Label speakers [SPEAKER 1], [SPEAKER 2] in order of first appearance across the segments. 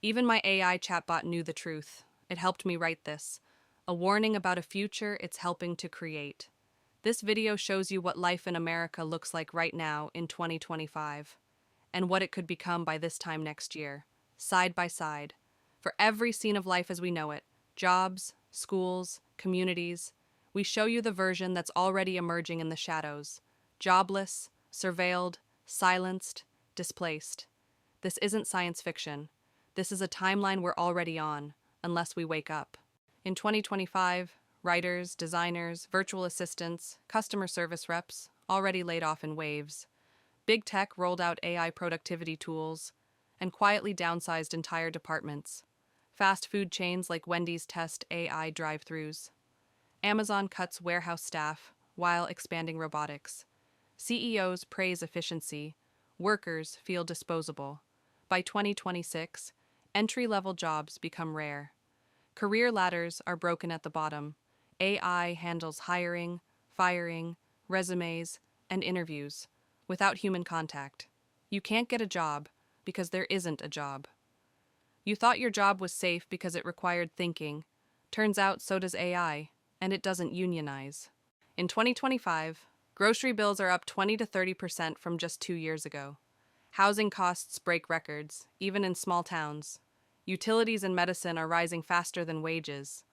[SPEAKER 1] Even my AI chatbot knew the truth. It helped me write this. A warning about a future it's helping to create. This video shows you what life in America looks like right now in 2025, and what it could become by this time next year, side by side. For every scene of life as we know it, jobs, schools, communities, we show you the version that's already emerging in the shadows. Jobless, surveilled, silenced, displaced. This isn't science fiction. This is a timeline we're already on, unless we wake up. In 2025, writers, designers, virtual assistants, customer service reps already laid off in waves. Big tech rolled out AI productivity tools and quietly downsized entire departments. Fast food chains like Wendy's test AI drive-thrus. Amazon cuts warehouse staff while expanding robotics. CEOs praise efficiency. Workers feel disposable. By 2026, entry-level jobs become rare. Career ladders are broken at the bottom. AI handles hiring, firing, resumes, and interviews without human contact. You can't get a job because there isn't a job. You thought your job was safe because it required thinking. Turns out so does AI, and it doesn't unionize. In 2025, grocery bills are up 20 to 30% from just 2 years ago. Housing costs break records, even in small towns. Utilities and medicine are rising faster than wages.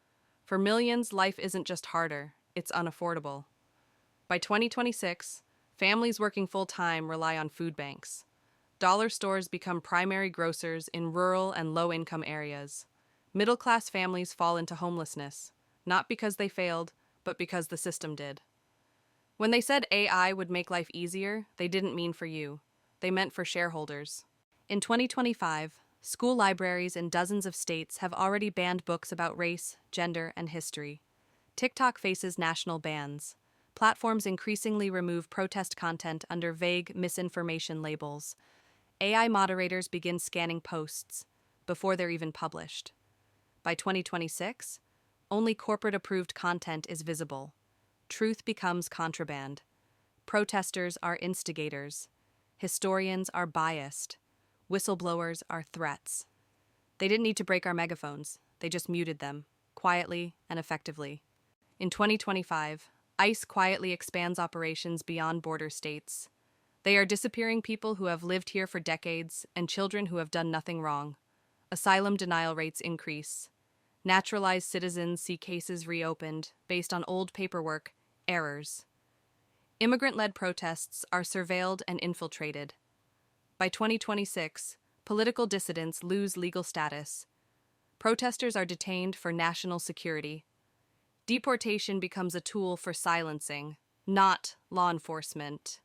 [SPEAKER 1] For millions, life isn't just harder, it's unaffordable. By 2026, families working full-time rely on food banks. Dollar stores become primary grocers in rural and low-income areas. Middle-class families fall into homelessness, not because they failed, but because the system did. When they said AI would make life easier, they didn't mean for you. They meant for shareholders. In 2025, school libraries in dozens of states have already banned books about race, gender, and history. TikTok faces national bans. Platforms increasingly remove protest content under vague misinformation labels. AI moderators begin scanning posts before they're even published. By 2026, only corporate-approved content is visible. Truth becomes contraband. Protesters are instigators. Historians are biased. Whistleblowers are threats. They didn't need to break our megaphones. They just muted them, quietly and effectively. In 2025, ICE quietly expands operations beyond border states. They are disappearing people who have lived here for decades and children who have done nothing wrong. Asylum denial rates increase. Naturalized citizens see cases reopened based on old paperwork, errors. Immigrant-led protests are surveilled and infiltrated. By 2026, political dissidents lose legal status. Protesters are detained for national security. Deportation becomes a tool for silencing, not law enforcement.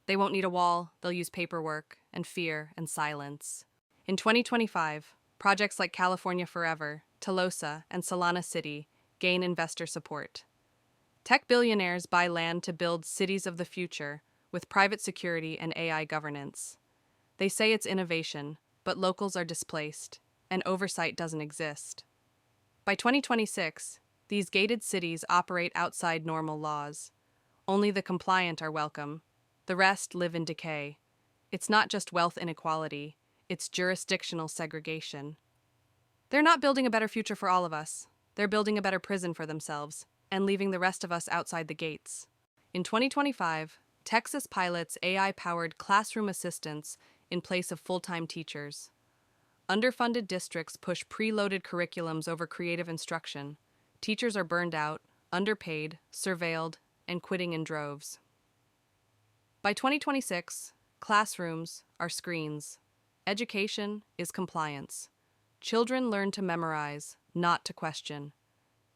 [SPEAKER 1] They won't need a wall, they'll use paperwork and fear and silence. In 2025, projects like California Forever, Tolosa, and Solana City gain investor support. Tech billionaires buy land to build cities of the future with private security and AI governance. They say it's innovation, but locals are displaced, and oversight doesn't exist. By 2026, these gated cities operate outside normal laws. Only the compliant are welcome. The rest live in decay. It's not just wealth inequality, it's jurisdictional segregation. They're not building a better future for all of us. They're building a better prison for themselves, and leaving the rest of us outside the gates. In 2025, Texas pilots AI-powered classroom assistants in place of full-time teachers. Underfunded districts push preloaded curriculums over creative instruction. Teachers are burned out, underpaid, surveilled, and quitting in droves. By 2026, classrooms are screens. Education is compliance. Children learn to memorize, not to question.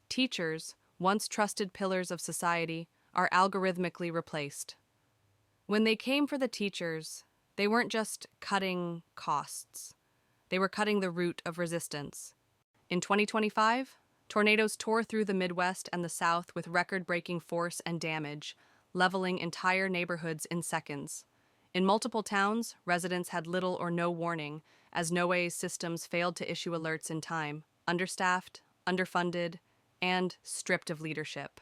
[SPEAKER 1] Teachers, once trusted pillars of society, are algorithmically replaced. When they came for the teachers, they weren't just cutting costs. They were cutting the root of resistance. In 2025, tornadoes tore through the Midwest and the South with record-breaking force and damage, leveling entire neighborhoods in seconds. In multiple towns, residents had little or no warning, as Noah's systems failed to issue alerts in time, understaffed, underfunded, and stripped of leadership.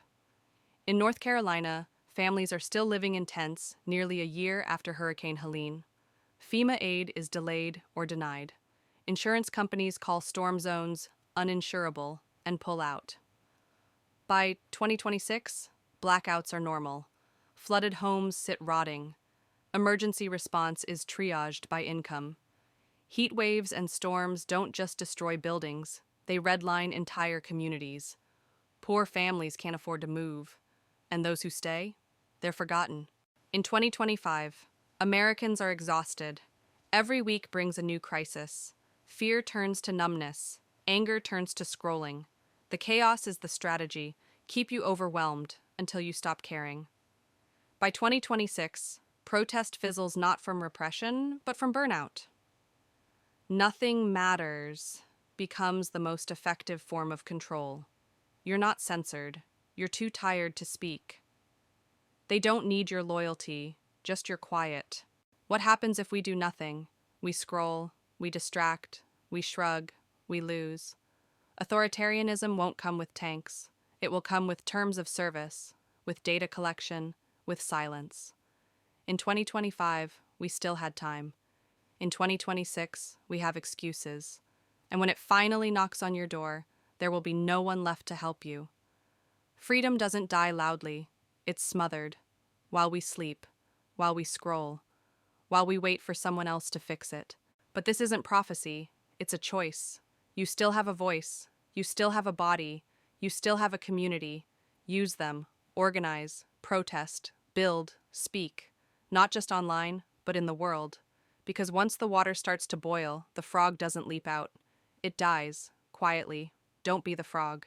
[SPEAKER 1] In North Carolina, families are still living in tents nearly a year after Hurricane Helene. FEMA aid is delayed or denied. Insurance companies call storm zones uninsurable and pull out. By 2026, blackouts are normal. Flooded homes sit rotting. Emergency response is triaged by income. Heat waves and storms don't just destroy buildings, they redline entire communities. Poor families can't afford to move, and those who stay, they're forgotten. In 2025, Americans are exhausted. Every week brings a new crisis. Fear turns to numbness, anger turns to scrolling. The chaos is the strategy. Keep you overwhelmed until you stop caring. By 2026, protest fizzles not from repression, but from burnout. Nothing matters becomes the most effective form of control. You're not censored. You're too tired to speak. They don't need your loyalty, just your quiet. What happens if we do nothing? We scroll, we distract, we shrug, we lose. Authoritarianism won't come with tanks. It will come with terms of service, with data collection, with silence. In 2025, we still had time. In 2026, we have excuses. And when it finally knocks on your door, there will be no one left to help you. Freedom doesn't die loudly. It's smothered. While we sleep, while we scroll, while we wait for someone else to fix it. But this isn't prophecy. It's a choice. You still have a voice. You still have a body. You still have a community. Use them. Organize. Protest. Build. Speak. Not just online, but in the world. Because once the water starts to boil, the frog doesn't leap out. It dies, quietly. Don't be the frog.